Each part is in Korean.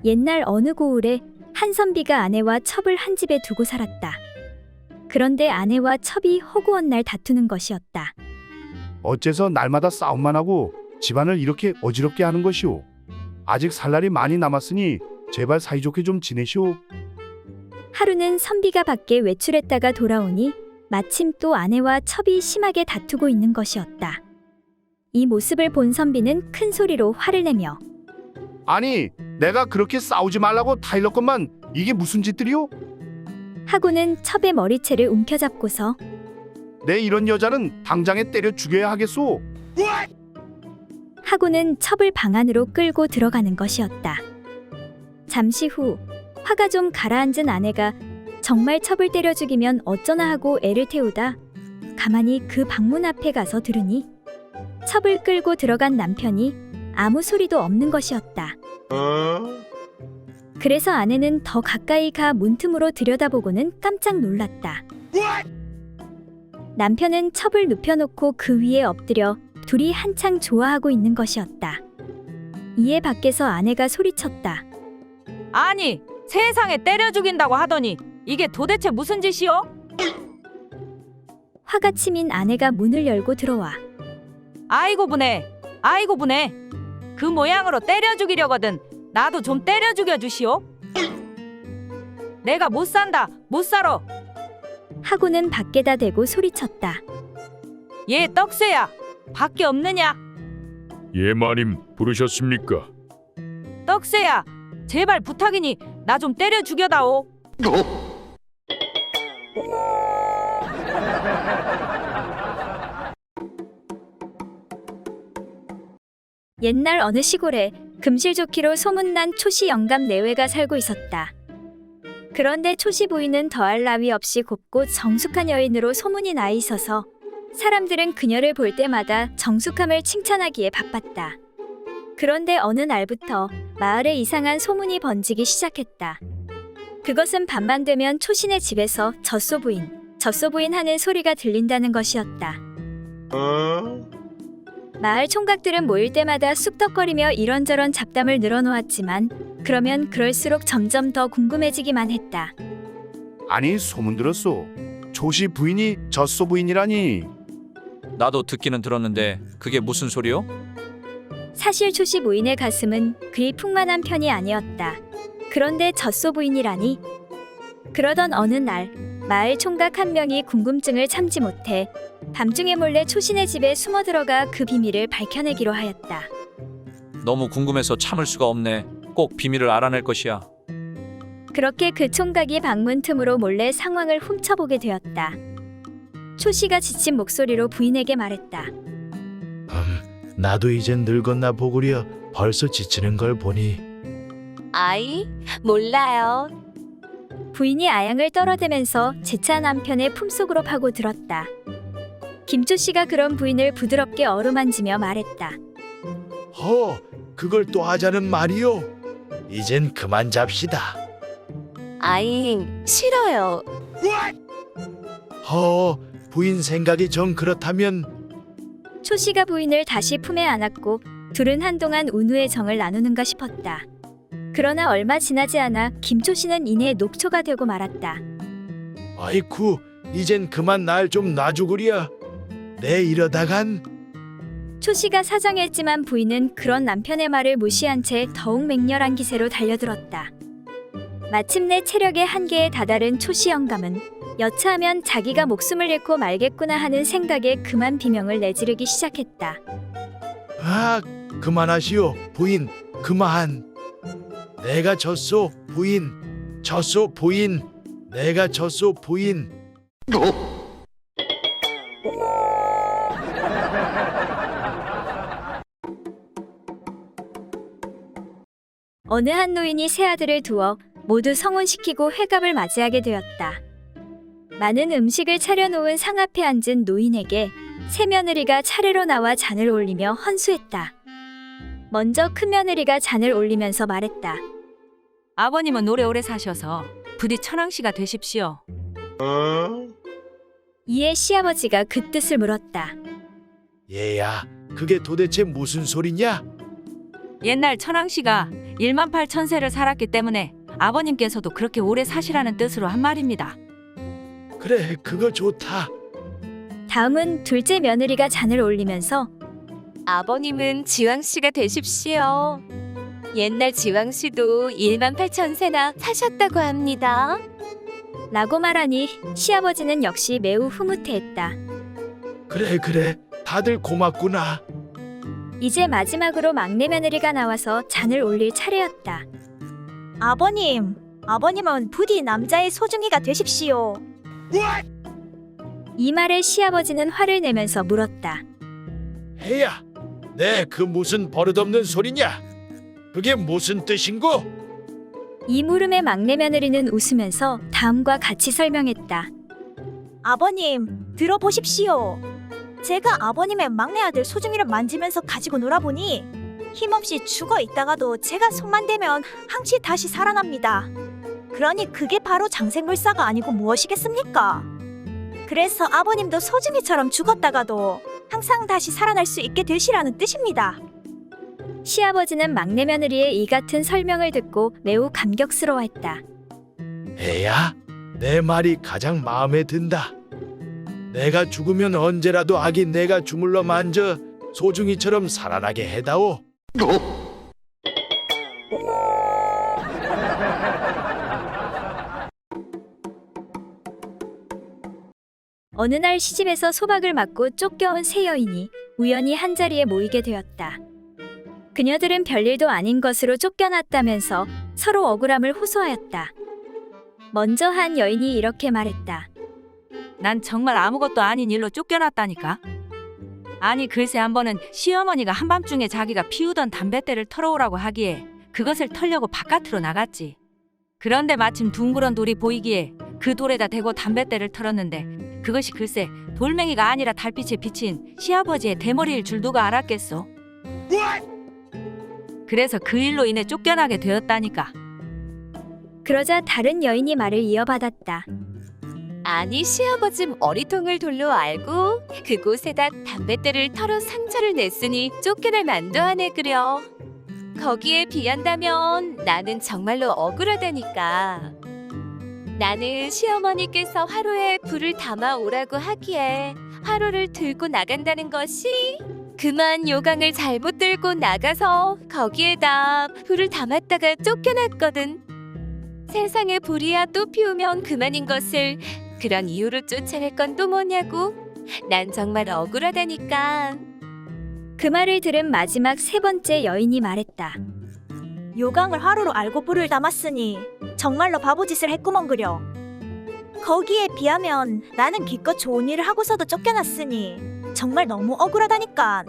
옛날 어느 고을에 한선비가 아내와 첩을 한 집에 두고 살았다. 그런데 아내와 첩이 허구한 날 다투는 것이었다. 어째서 날마다 싸움만 하고 집안을 이렇게 어지럽게 하는 것이오. 아직 살 날이 많이 남았으니 제발 사이좋게 좀 지내시오. 하루는 선비가 밖에 외출했다가 돌아오니 마침 또 아내와 첩이 심하게 다투고 있는 것이었다. 이 모습을 본 선비는 큰 소리로 화를 내며 아니, 내가 그렇게 싸우지 말라고 타일러 것만 이게 무슨 짓들이오? 하고는 첩의 머리채를 움켜잡고서 내 이런 여자는 당장에 때려 죽여야 하겠소. 하고는 첩을 방 안으로 끌고 들어가는 것이었다. 잠시 후 화가 좀 가라앉은 아내가 정말 첩을 때려 죽이면 어쩌나 하고 애를 태우다 가만히 그 방문 앞에 가서 들으니 첩을 끌고 들어간 남편이 아무 소리도 없는 것이었다. 그래서 아내는 더 가까이 가 문틈으로 들여다보고는 깜짝 놀랐다. 남편은 첩을 눕혀놓고 그 위에 엎드려 둘이 한창 좋아하고 있는 것이었다. 이에 밖에서 아내가 소리쳤다. 아니, 세상에 때려 죽인다고 하더니 이게 도대체 무슨 짓이요? 화가 치민 아내가 문을 열고 들어와 아이고 분해, 아이고 분해. 그 모양으로 때려 죽이려거든 나도 좀 때려 죽여 주시오. 내가 못 산다, 못 살아. 하고는 밖에다 대고 소리쳤다. 얘 떡새야, 밖에 없느냐? 예 마님 부르셨습니까? 떡새야, 제발 부탁이니 나 좀 때려 죽여다오. 옛날 어느 시골에 금실좋기로 소문난 초시 영감 내외가 살고 있었다. 그런데 초시 부인은 더할 나위 없이 곱고 정숙한 여인으로 소문이 나 있어서 사람들은 그녀를 볼 때마다 정숙함을 칭찬하기에 바빴다. 그런데 어느 날부터 마을에 이상한 소문이 번지기 시작했다. 그것은 밤만 되면 초신의 집에서 젖소부인 하는 소리가 들린다는 것이었다. 마을 총각들은 모일 때마다 쑥덕거리며 이런저런 잡담을 늘어놓았지만 그러면 그럴수록 점점 더 궁금해지기만 했다. 아니, 소문 들었소. 조씨 부인이 젖소 부인이라니. 나도 듣기는 들었는데 그게 무슨 소리요? 사실 초시 부인의 가슴은 그리 풍만한 편이 아니었다. 그런데 젖소 부인이라니? 그러던 어느 날 마을 총각 한 명이 궁금증을 참지 못해 밤중에 몰래 초신의 집에 숨어 들어가 그 비밀을 밝혀내기로 하였다. 너무 궁금해서 참을 수가 없네. 꼭 비밀을 알아낼 것이야. 그렇게 그 총각이 방문 틈으로 몰래 상황을 훔쳐보게 되었다. 초씨가 지친 목소리로 부인에게 말했다. 나도 이젠 늙었나 보구려. 벌써 지치는 걸 보니. 아이, 몰라요. 부인이 아양을 떨어대면서 재차 남편의 품속으로 파고들었다. 김초씨가 그런 부인을 부드럽게 어루만지며 말했다. 그걸 또 하자는 말이요. 이젠 그만 잡시다. 아이, 싫어요. 부인 생각이 정 그렇다면. 초씨가 부인을 다시 품에 안았고 둘은 한동안 운후의 정을 나누는가 싶었다. 그러나 얼마 지나지 않아 김초씨는 이내 녹초가 되고 말았다. 아이쿠, 이젠 그만 날 좀 놔주구려. 내 이러다간. 초씨가 사정했지만 부인은 그런 남편의 말을 무시한 채 더욱 맹렬한 기세로 달려들었다. 마침내 체력의 한계에 다다른 초씨 영감은 여차하면 자기가 목숨을 잃고 말겠구나 하는 생각에 그만 비명을 내지르기 시작했다. 그만하시오, 부인. 그만. 내가 졌소, 부인. 졌소, 부인. 내가 졌소, 부인. 어느 한 노인이 세 아들을 두어 모두 성혼시키고 회갑을 맞이하게 되었다. 많은 음식을 차려놓은 상 앞에 앉은 노인에게 새 며느리가 차례로 나와 잔을 올리며 헌수했다. 먼저 큰 며느리가 잔을 올리면서 말했다. 아버님은 오래오래 사셔서 부디 천왕씨가 되십시오. 이에 시아버지가 그 뜻을 물었다. 얘야, 그게 도대체 무슨 소리냐? 옛날 천왕씨가 1만 8천 세를 살았기 때문에 아버님께서도 그렇게 오래 사시라는 뜻으로 한 말입니다. 그래, 그거 좋다. 다음은 둘째 며느리가 잔을 올리면서 아버님은 지왕씨가 되십시오. 옛날 지왕씨도 1만 8천 세나 사셨다고 합니다. 라고 말하니 시아버지는 역시 매우 흐뭇해했다. 그래, 다들 고맙구나. 이제 마지막으로 막내 며느리가 나와서 잔을 올릴 차례였다. 아버님은 부디 남자의 소중이가 되십시오. 이 말에 시아버지는 화를 내면서 물었다. 혜야, 내 그 무슨 버릇없는 소리냐? 그게 무슨 뜻인고? 이 물음에 막내 며느리는 웃으면서 다음과 같이 설명했다. 아버님, 들어보십시오. 제가 아버님의 막내 아들 소중이를 만지면서 가지고 놀아보니 힘없이 죽어 있다가도 제가 손만 대면 항시 다시 살아납니다. 그러니 그게 바로 장생불사가 아니고 무엇이겠습니까? 그래서 아버님도 소중이처럼 죽었다가도 항상 다시 살아날 수 있게 되시라는 뜻입니다. 시아버지는 막내 며느리의 이 같은 설명을 듣고 매우 감격스러워했다. 혜야, 내 말이 가장 마음에 든다. 내가 죽으면 언제라도 아기 내가 주물러 만져 소중이처럼 살아나게 해다오. 어느 날 시집에서 소박을 맞고 쫓겨온 세 여인이 우연히 한자리에 모이게 되었다. 그녀들은 별일도 아닌 것으로 쫓겨났다면서 서로 억울함을 호소하였다. 먼저 한 여인이 이렇게 말했다. 난 정말 아무것도 아닌 일로 쫓겨났다니까. 아니 글쎄 한 번은 시어머니가 한밤중에 자기가 피우던 담뱃대를 털어오라고 하기에 그것을 털려고 바깥으로 나갔지. 그런데 마침 둥그런 돌이 보이기에 그 돌에다 대고 담뱃대를 털었는데 그것이 글쎄 돌멩이가 아니라 달빛에 비친 시아버지의 대머리일 줄 누가 알았겠소. 그래서 그 일로 인해 쫓겨나게 되었다니까. 그러자 다른 여인이 말을 이어받았다. 아니 시아버지 머리통을 돌로 알고 그곳에다 담뱃대를 털어 상처를 냈으니 쫓겨날 만도 하네 그려. 거기에 비한다면 나는 정말로 억울하다니까. 나는 시어머니께서 화로에 불을 담아 오라고 하기에 화로를 들고 나간다는 것이 그만 요강을 잘못 들고 나가서 거기에다 불을 담았다가 쫓겨났거든. 세상에 불이야 또 피우면 그만인 것을 그런 이유로 쫓아낼 건 또 뭐냐고. 난 정말 억울하다니까. 그 말을 들은 마지막 세 번째 여인이 말했다. 요강을 화로로 알고 불을 담았으니 정말로 바보짓을 했구먼 그려. 거기에 비하면 나는 기껏 좋은 일을 하고서도 쫓겨났으니 정말 너무 억울하다니까.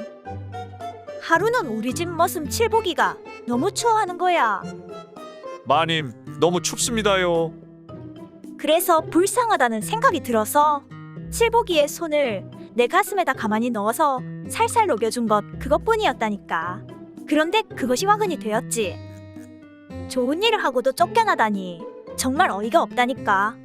하루는 우리 집 머슴 칠복이가 너무 추워하는 거야. 마님, 너무 춥습니다요. 그래서 불쌍하다는 생각이 들어서 칠복이의 손을 내 가슴에다 가만히 넣어서 살살 녹여준 것 그것뿐이었다니까. 그런데 그것이 화근이 되었지. 좋은 일을 하고도 쫓겨나다니 정말 어이가 없다니까.